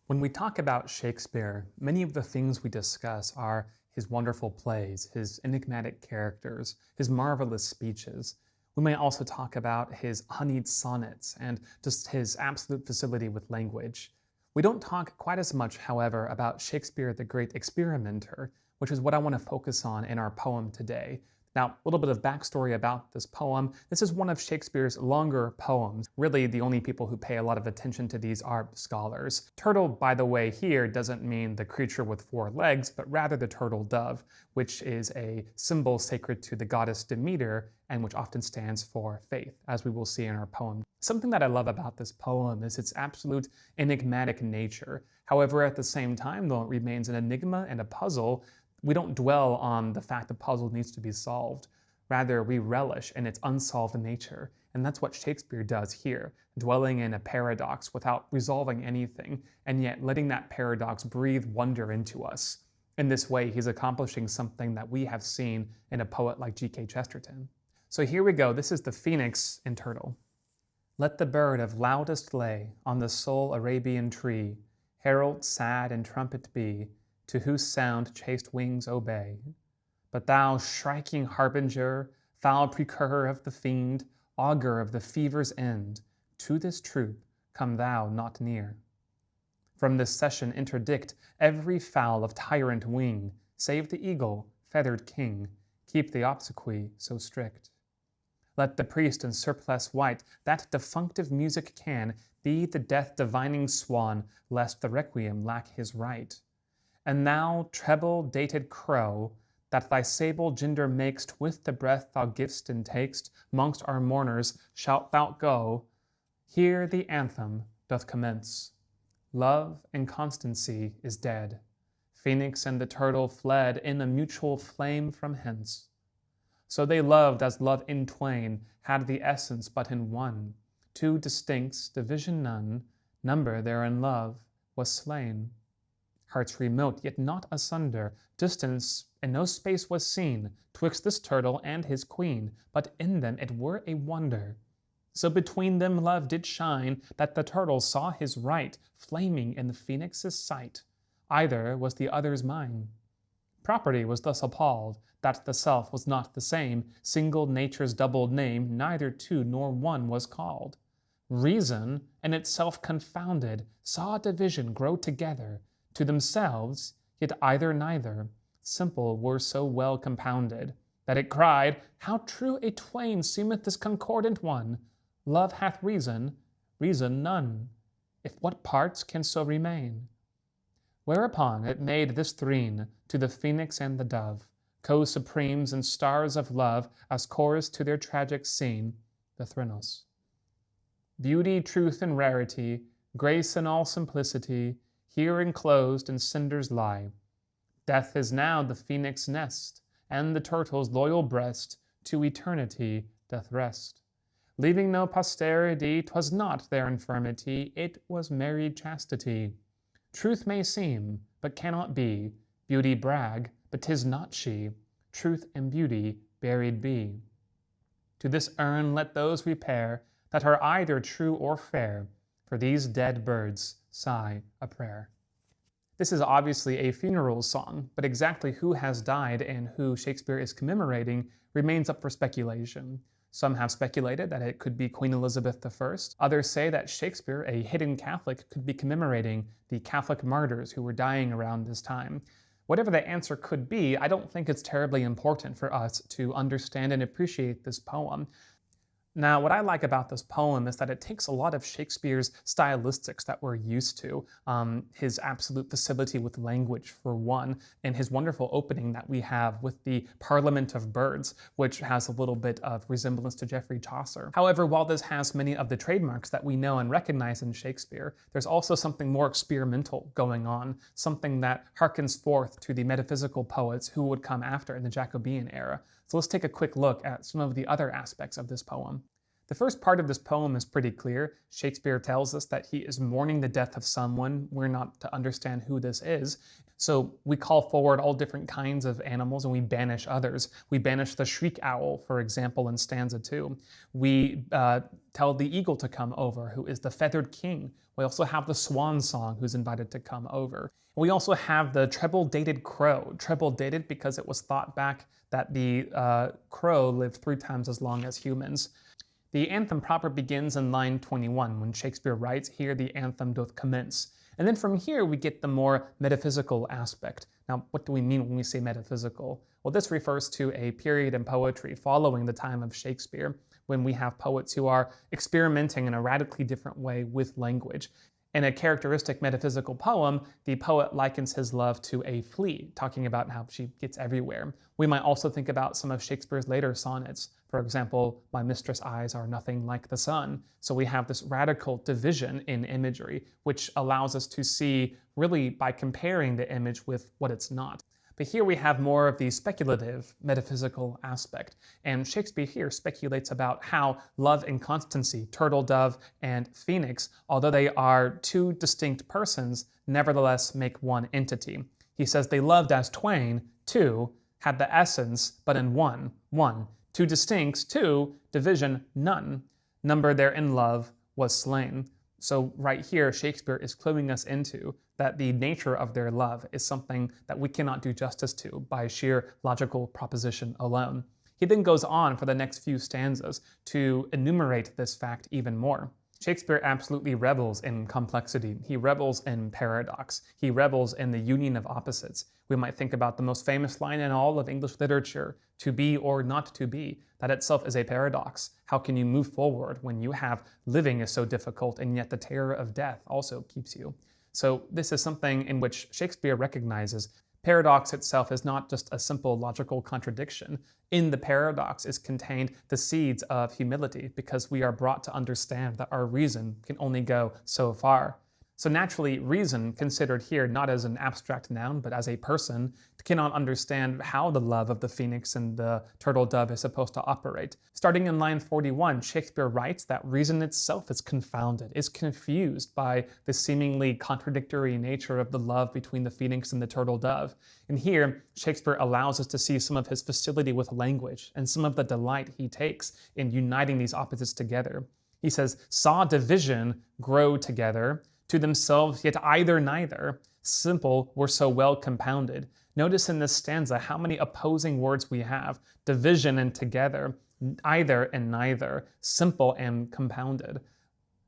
When we talk about Shakespeare, many of the things we discuss are his wonderful plays, his enigmatic characters, his marvelous speeches. We may also talk about his honeyed sonnets and just his absolute facility with language. We don't talk quite as much, however, about Shakespeare the Great Experimenter, which is what I want to focus on in our poem today. Now, a little bit of backstory about this poem. This is one of Shakespeare's longer poems. Really, the only people who pay a lot of attention to these are scholars. Turtle, by the way, here doesn't mean the creature with four legs, but rather the turtle dove, which is a symbol sacred to the goddess Demeter and which often stands for faith, as we will see in our poem. Something that I love about this poem is its absolute enigmatic nature. However, at the same time, though it remains an enigma and a puzzle, we don't dwell on the fact the puzzle needs to be solved. Rather, we relish in its unsolved nature. And that's what Shakespeare does here, dwelling in a paradox without resolving anything, and yet letting that paradox breathe wonder into us. In this way, he's accomplishing something that we have seen in a poet like G.K. Chesterton. So here we go. This is the Phoenix in Turtle. Let the bird of loudest lay on the sole Arabian tree, herald sad and trumpet be, to whose sound chaste wings obey. But thou, shrieking harbinger, foul precurrer of the fiend, augur of the fever's end, to this troop come thou not near. From this session interdict every fowl of tyrant wing, save the eagle, feathered king, keep the obsequy so strict. Let the priest in surplice white that defunctive music can be the death-divining swan, lest the requiem lack his right. And thou, treble-dated crow, that thy sable gender mak'st with the breath thou giv'st and tak'st, mongst our mourners shalt thou go. Here the anthem doth commence. Love and constancy is dead. Phoenix and the turtle fled in a mutual flame from hence. So they loved as love in twain had the essence but in one. Two distincts, division none, number there in love was slain. Hearts remote, yet not asunder, distance and no space was seen twixt this turtle and his queen, but in them it were a wonder. So between them love did shine, that the turtle saw his right, flaming in the phoenix's sight. Either was the other's mine. Property was thus appalled, that the self was not the same, single nature's doubled name, neither two nor one was called. Reason, in itself confounded, saw division grow together, to themselves, yet either neither, simple were so well compounded, that it cried, how true a twain seemeth this concordant one! Love hath reason, reason none, if what parts can so remain? Whereupon it made this threne to the phoenix and the dove, co-supremes and stars of love, as chorus to their tragic scene, the thrennos. Beauty, truth, and rarity, grace and all simplicity, here enclosed in cinders lie. Death is now the phoenix nest, and the turtle's loyal breast to eternity doth rest. Leaving no posterity, 'twas not their infirmity, it was married chastity. Truth may seem, but cannot be, beauty brag, but 'tis not she, truth and beauty buried be. To this urn let those repair that are either true or fair, for these dead birds sigh a prayer. This is obviously a funeral song, but exactly who has died and who Shakespeare is commemorating remains up for speculation. Some have speculated that it could be Queen Elizabeth I. Others say that Shakespeare, a hidden Catholic, could be commemorating the Catholic martyrs who were dying around this time. Whatever the answer could be, I don't think it's terribly important for us to understand and appreciate this poem. Now, what I like about this poem is that it takes a lot of Shakespeare's stylistics that we're used to, his absolute facility with language, for one, and his wonderful opening that we have with the Parliament of Birds, which has a little bit of resemblance to Geoffrey Chaucer. However, while this has many of the trademarks that we know and recognize in Shakespeare, there's also something more experimental going on, something that harkens forth to the metaphysical poets who would come after in the Jacobean era. So let's take a quick look at some of the other aspects of this poem. The first part of this poem is pretty clear. Shakespeare tells us that he is mourning the death of someone. We're not to understand who this is. So we call forward all different kinds of animals and we banish others. We banish the shriek owl, for example, in stanza 2. We tell the eagle to come over, who is the feathered king. We also have the swan song, who's invited to come over. We also have the treble-dated crow. Treble-dated because it was thought back that the crow lived 3 times as long as humans. The anthem proper begins in line 21 when Shakespeare writes, "Here the anthem doth commence." And then from here we get the more metaphysical aspect. Now, what do we mean when we say metaphysical? Well, this refers to a period in poetry following the time of Shakespeare, when we have poets who are experimenting in a radically different way with language. In a characteristic metaphysical poem, the poet likens his love to a flea, talking about how she gets everywhere. We might also think about some of Shakespeare's later sonnets. For example, "My mistress' eyes are nothing like the sun." So we have this radical division in imagery, which allows us to see really by comparing the image with what it's not. But here we have more of the speculative, metaphysical aspect. And Shakespeare here speculates about how love and constancy, turtle dove and phoenix, although they are 2 distinct persons, nevertheless make one entity. He says they loved as twain, 2, had the essence, but in one, 2 distincts, 2, division, none. Number there in love was slain. So right here, Shakespeare is cluing us into that the nature of their love is something that we cannot do justice to by sheer logical proposition alone. He then goes on for the next few stanzas to enumerate this fact even more. Shakespeare absolutely revels in complexity. He revels in paradox. He revels in the union of opposites. We might think about the most famous line in all of English literature, "To be or not to be." That itself is a paradox. How can you move forward when you have living is so difficult and yet the terror of death also keeps you? So this is something in which Shakespeare recognizes paradox itself is not just a simple logical contradiction. In the paradox is contained the seeds of humility, because we are brought to understand that our reason can only go so far. So naturally, reason, considered here not as an abstract noun, but as a person, cannot understand how the love of the phoenix and the turtle dove is supposed to operate. Starting in line 41, Shakespeare writes that reason itself is confounded, is confused by the seemingly contradictory nature of the love between the phoenix and the turtle dove. And here, Shakespeare allows us to see some of his facility with language and some of the delight he takes in uniting these opposites together. He says, "Saw division grow together, to themselves yet either neither, simple were so well compounded." Notice in this stanza how many opposing words we have: division and together, either and neither, simple and compounded.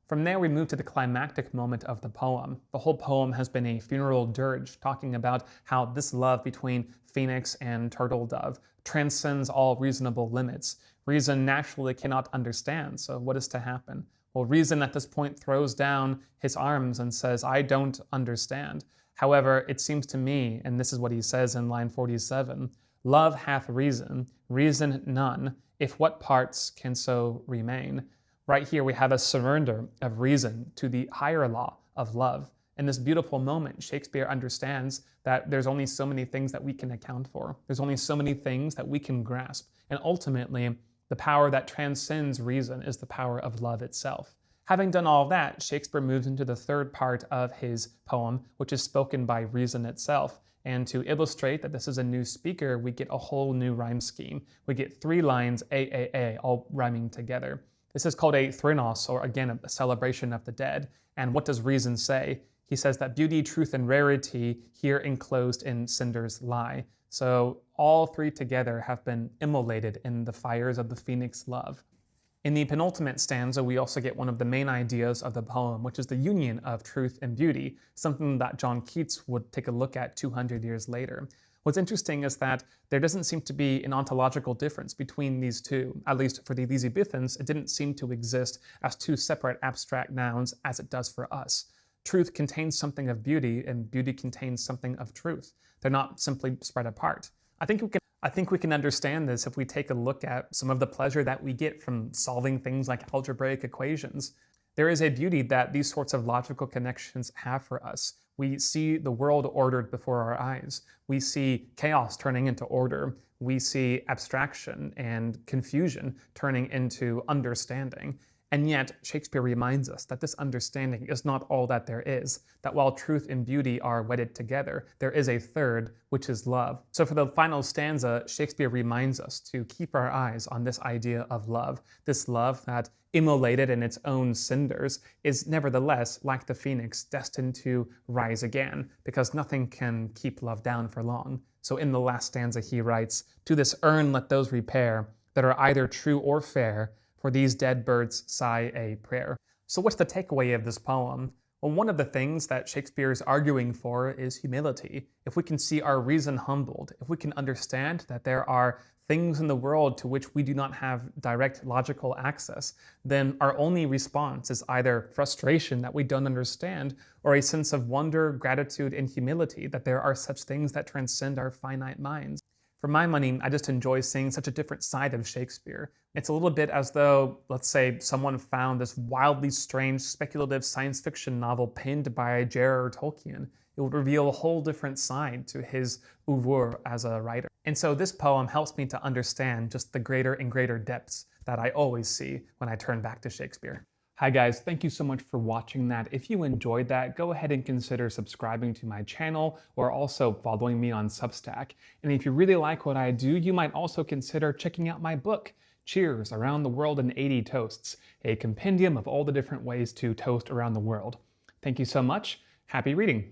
From there we move to the climactic moment of the poem. The whole poem has been a funeral dirge talking about how this love between phoenix and turtle dove transcends all reasonable limits. Reason naturally cannot understand, so what is to happen? Well, reason at this point throws down his arms and says, "I don't understand. However, it seems to me," and this is what he says in line 47, "Love hath reason, reason none, if what parts can so remain." Right here we have a surrender of reason to the higher law of love. In this beautiful moment, Shakespeare understands that there's only so many things that we can account for. There's only so many things that we can grasp. And ultimately, the power that transcends reason is the power of love itself. Having done all that, Shakespeare moves into the third part of his poem, which is spoken by reason itself. And to illustrate that this is a new speaker, we get a whole new rhyme scheme. We get 3 lines, A, all rhyming together. This is called a thrynos, or again, a celebration of the dead. And what does reason say? He says that beauty, truth, and rarity here enclosed in cinders lie. So all 3 together have been immolated in the fires of the phoenix love. In the penultimate stanza, we also get one of the main ideas of the poem, which is the union of truth and beauty, something that John Keats would take a look at 200 years later. What's interesting is that there doesn't seem to be an ontological difference between these two. At least for the Elizabethans, it didn't seem to exist as 2 separate abstract nouns as it does for us. Truth contains something of beauty, and beauty contains something of truth. They're not simply spread apart. I think we can understand this if we take a look at some of the pleasure that we get from solving things like algebraic equations. There is a beauty that these sorts of logical connections have for us. We see the world ordered before our eyes. We see chaos turning into order. We see abstraction and confusion turning into understanding. And yet, Shakespeare reminds us that this understanding is not all that there is, that while truth and beauty are wedded together, there is a third, which is love. So for the final stanza, Shakespeare reminds us to keep our eyes on this idea of love, this love that, immolated in its own cinders, is nevertheless, like the phoenix, destined to rise again, because nothing can keep love down for long. So in the last stanza he writes, "To this urn let those repair that are either true or fair, for these dead birds sigh a prayer." So what's the takeaway of this poem? Well, one of the things that Shakespeare is arguing for is humility. If we can see our reason humbled, if we can understand that there are things in the world to which we do not have direct logical access, then our only response is either frustration that we don't understand, or a sense of wonder, gratitude, and humility that there are such things that transcend our finite minds. For my money, I just enjoy seeing such a different side of Shakespeare. It's a little bit as though, let's say, someone found this wildly strange, speculative science fiction novel penned by J.R.R. Tolkien. It would reveal a whole different side to his oeuvre as a writer. And so this poem helps me to understand just the greater and greater depths that I always see when I turn back to Shakespeare. Hi guys, thank you so much for watching that. If you enjoyed that, go ahead and consider subscribing to my channel or also following me on Substack. And if you really like what I do, you might also consider checking out my book, Cheers! Around the World in 80 Toasts, a compendium of all the different ways to toast around the world. Thank you so much. Happy reading!